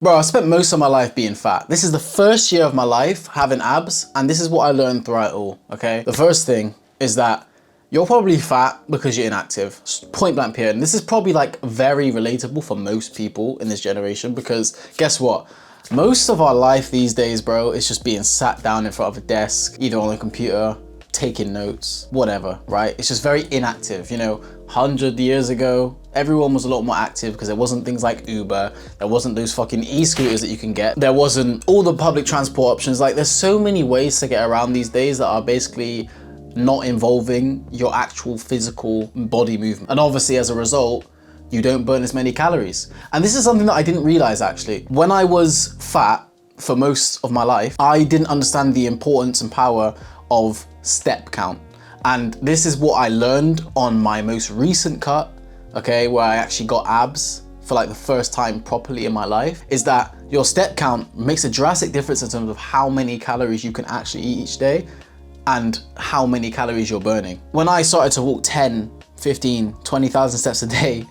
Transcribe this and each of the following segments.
Bro, I spent most of my life being fat. This is the first year of my life having abs, and this is what I learned throughout it all, okay? The first thing is that you're probably fat because you're inactive. Point blank period. And this is probably like very relatable for most people in this generation, because guess what? Most of our life these days, bro, is just being sat down in front of a desk, either on a computer, taking notes, whatever, right? It's just very inactive. You know, 100 years ago, everyone was a lot more active because there wasn't things like Uber, there wasn't those fucking e-scooters that you can get, there wasn't all the public transport options. Like, there's so many ways to get around these days that are basically not involving your actual physical body movement. And obviously, as a result, you don't burn as many calories. And this is something that I didn't realize actually. When I was fat for most of my life, I didn't understand the importance and power of step count. And this is what I learned on my most recent cut, okay, where I actually got abs for like the first time properly in my life, is that your step count makes a drastic difference in terms of how many calories you can actually eat each day and how many calories you're burning. When I started to walk 10, 15, 20,000 steps a day,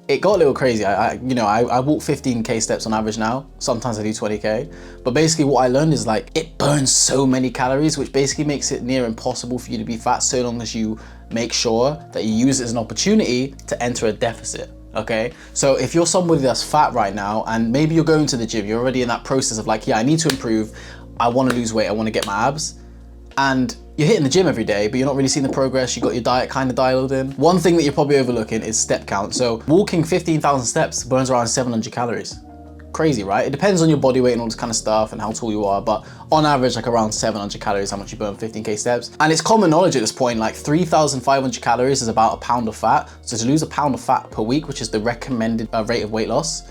it got a little crazy. I walk 15K steps on average now. Sometimes I do 20K. But basically what I learned is like, it burns so many calories, which basically makes it near impossible for you to be fat so long as you make sure that you use it as an opportunity to enter a deficit, okay? So if you're somebody that's fat right now, and maybe you're going to the gym, you're already in that process of like, yeah, I need to improve, I wanna lose weight, I wanna get my abs, and you're hitting the gym every day, but you're not really seeing the progress, you got your diet kind of dialed in. One thing that you're probably overlooking is step count. So walking 15,000 steps burns around 700 calories. Crazy, right? It depends on your body weight and all this kind of stuff and how tall you are, but on average, like around 700 calories, how much you burn 15K steps. And it's common knowledge at this point, like 3,500 calories is about a pound of fat. So to lose a pound of fat per week, which is the recommended rate of weight loss,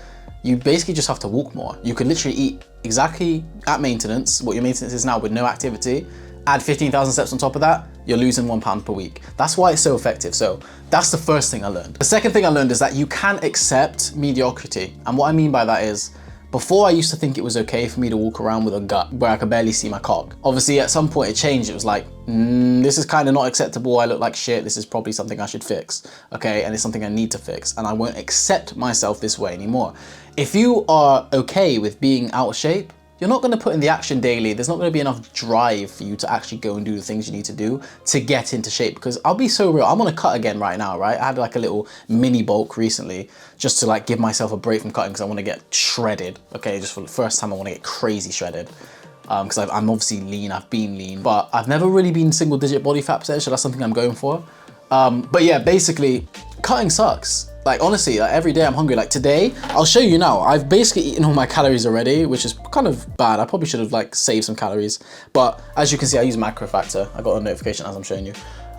you basically just have to walk more. You could literally eat exactly at maintenance, what your maintenance is now with no activity, add 15,000 steps on top of that, you're losing 1 pound per week. That's why it's so effective. So that's the first thing I learned. The second thing I learned is that you can accept mediocrity. And what I mean by that is, before I used to think it was okay for me to walk around with a gut where I could barely see my cock. Obviously at some point it changed. It was like, this is kind of not acceptable. I look like shit. This is probably something I should fix, okay? And it's something I need to fix. And I won't accept myself this way anymore. If you are okay with being out of shape, you're not going to put in the action daily. There's not going to be enough drive for you to actually go and do the things you need to do to get into shape. Because I'll be so real, I'm on a cut again right now, right? I had like a little mini bulk recently just to like give myself a break from cutting because I want to get shredded. Okay, just for the first time I want to get crazy shredded. Because I'm obviously lean, I've been lean, but I've never really been single digit body fat percentage, so that's something I'm going for. But yeah, basically cutting sucks. Like honestly, like every day I'm hungry. Like today, I'll show you now. I've basically eaten all my calories already, which is kind of bad. I probably should have like saved some calories. But as you can see, I use macro factor. I got a notification as I'm showing you.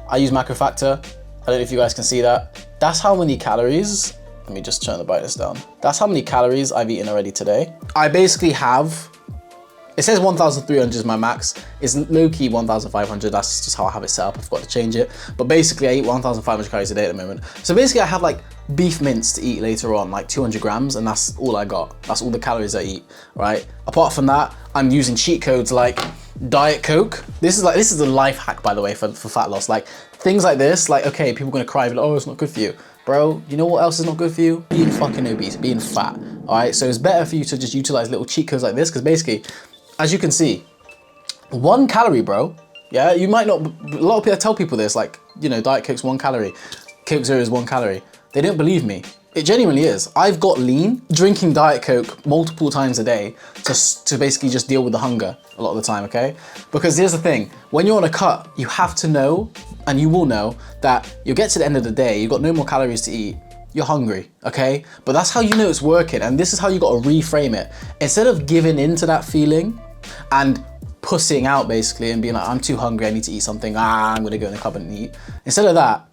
I use macro factor. I don't know if you guys can see that. That's how many calories. Let me just turn the brightness down. That's how many calories I've eaten already today. I basically have, it says 1,300 is my max. It's low-key 1,500. That's just how I have it set up. I forgot to change it. But basically, I eat 1,500 calories a day at the moment. So basically, I have like beef mince to eat later on, like 200 grams, and that's all I got. That's all the calories I eat, right? Apart from that, I'm using cheat codes like Diet Coke. This is a life hack, by the way, for fat loss. Like things like this, like, okay, people are gonna cry, like, oh, it's not good for you. Bro, you know what else is not good for you? Being fucking obese, being fat, all right? So it's better for you to just utilize little cheat codes like this, because basically, as you can see, 1 calorie, bro. Yeah, you might not, a lot of people, I tell people this, like, you know, Diet Coke's 1 calorie, Coke Zero is 1 calorie. They don't believe me. It genuinely is. I've got lean drinking Diet Coke multiple times a day to basically just deal with the hunger a lot of the time, okay? Because here's the thing, when you're on a cut, you have to know, and you will know, that you'll get to the end of the day, you've got no more calories to eat, you're hungry, okay? But that's how you know it's working, and this is how you gotta reframe it. Instead of giving into that feeling and pussying out basically and being like, I'm too hungry, I need to eat something, I'm gonna go in the cupboard and eat. Instead of that,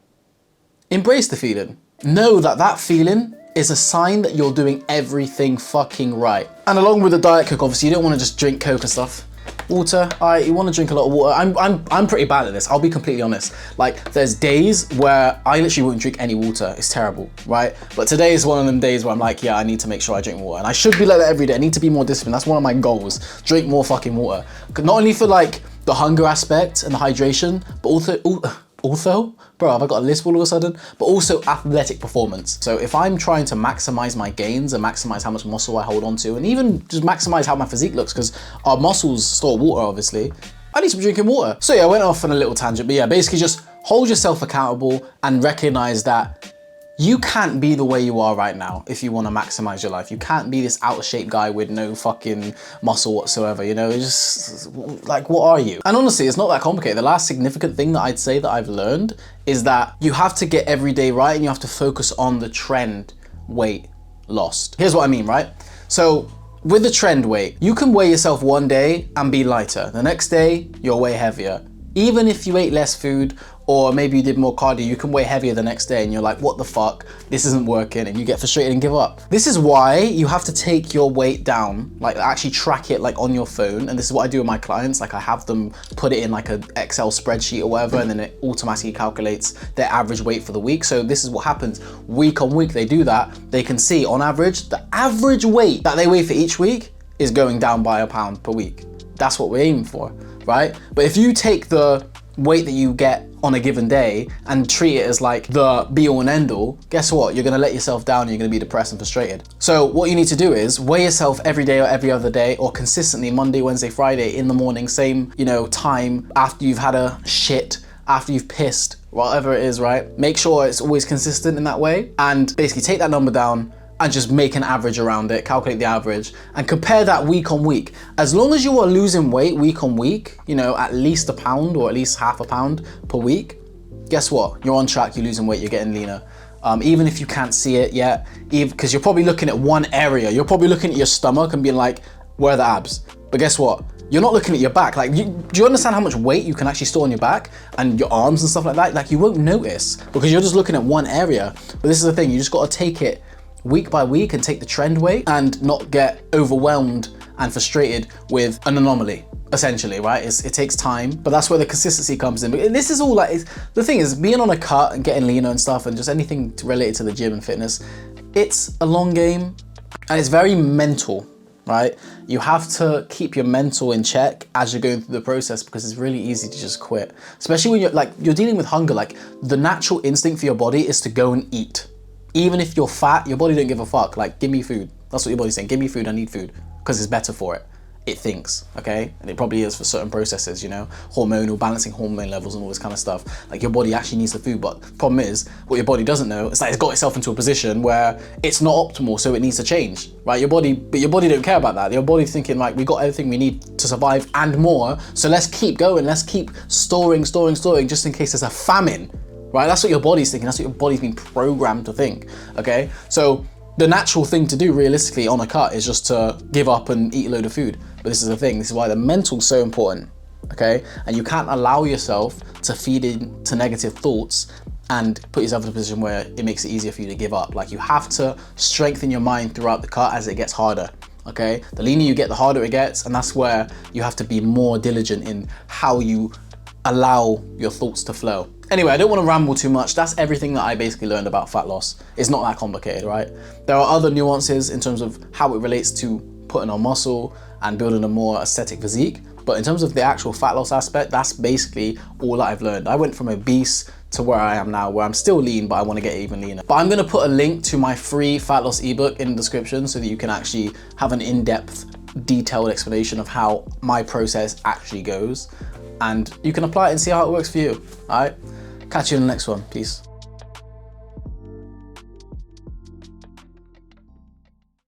embrace the feeling. Know that that feeling is a sign that you're doing everything fucking right. And along with the Diet Coke, obviously, you don't want to just drink Coke and stuff. Water, you want to drink a lot of water. I'm pretty bad at this, I'll be completely honest. Like, there's days where I literally wouldn't drink any water. It's terrible, right? But today is one of them days where I'm like, yeah, I need to make sure I drink water. And I should be like that every day. I need to be more disciplined. That's one of my goals. Drink more fucking water. Not only for like the hunger aspect and the hydration, but Ortho? Bro, have I got a lisp all of a sudden? But also athletic performance. So if I'm trying to maximize my gains and maximize how much muscle I hold on to, and even just maximize how my physique looks, because our muscles store water, obviously, I need to be drinking water. So yeah, I went off on a little tangent, but yeah, basically just hold yourself accountable and recognize that you can't be the way you are right now if you want to maximize your life. You can't be this out of shape guy with no fucking muscle whatsoever, you know? It's just like, what are you? And honestly, it's not that complicated. The last significant thing that I'd say that I've learned is that you have to get every day right and you have to focus on the trend weight lost. Here's what I mean, right? So with the trend weight, you can weigh yourself one day and be lighter. The next day, you're way heavier. Even if you ate less food, or maybe you did more cardio, you can weigh heavier the next day and you're like, what the fuck? This isn't working, and you get frustrated and give up. This is why you have to take your weight down, like actually track it like on your phone. And this is what I do with my clients. Like I have them put it in like an Excel spreadsheet or whatever, and then it automatically calculates their average weight for the week. So this is what happens week on week. They do that. They can see on average, the average weight that they weigh for each week is going down by £1 per week. That's what we're aiming for, right? But if you take the weight that you get on a given day and treat it as like the be all and end all, guess what? You're gonna let yourself down and you're gonna be depressed and frustrated. So what you need to do is weigh yourself every day or every other day, or consistently Monday, Wednesday, Friday in the morning, same, you know, time, after you've had a shit, after you've pissed, whatever it is, right? Make sure it's always consistent in that way, and basically take that number down and just make an average around it, calculate the average, and compare that week on week. As long as you are losing weight week on week, you know, at least £1 or at least half a pound per week, guess what? You're on track, you're losing weight, you're getting leaner. Even if you can't see it yet, because you're probably looking at one area. You're probably looking at your stomach and being like, where are the abs? But guess what? You're not looking at your back. Like, do you understand how much weight you can actually store on your back and your arms and stuff like that? Like, you won't notice because you're just looking at one area. But this is the thing, you just gotta take it week by week and take the trend weight and not get overwhelmed and frustrated with an anomaly, essentially, right? It takes time, but that's where the consistency comes in. But this is all like, the thing is, being on a cut and getting leaner and stuff and just anything related to the gym and fitness, it's a long game and it's very mental, right? You have to keep your mental in check as you're going through the process, because it's really easy to just quit. Especially when you're dealing with hunger. Like, the natural instinct for your body is to go and eat. Even if you're fat, your body don't give a fuck. Like, give me food. That's what your body's saying. Give me food, I need food. Because it's better for it. It thinks, okay? And it probably is for certain processes, you know? Hormonal, balancing hormone levels and all this kind of stuff. Like, your body actually needs the food, but the problem is, what your body doesn't know, it's like it's got itself into a position where it's not optimal, so it needs to change, right? But your body don't care about that. Your body's thinking, like, we got everything we need to survive and more, so let's keep going. Let's keep storing, just in case there's a famine. Right, that's what your body's thinking. That's what your body's been programmed to think, okay? So the natural thing to do realistically on a cut is just to give up and eat a load of food. But this is the thing, this is why the mental's so important, okay? And you can't allow yourself to feed into negative thoughts and put yourself in a position where it makes it easier for you to give up. Like, you have to strengthen your mind throughout the cut as it gets harder, okay? The leaner you get, the harder it gets, and that's where you have to be more diligent in how you allow your thoughts to flow. Anyway, I don't want to ramble too much. That's everything that I basically learned about fat loss. It's not that complicated, right? There are other nuances in terms of how it relates to putting on muscle and building a more aesthetic physique. But in terms of the actual fat loss aspect, that's basically all that I've learned. I went from obese to where I am now, where I'm still lean, but I want to get even leaner. But I'm going to put a link to my free fat loss ebook in the description so that you can actually have an in-depth, detailed explanation of how my process actually goes. And you can apply it and see how it works for you, all right? Catch you in the next one. Peace.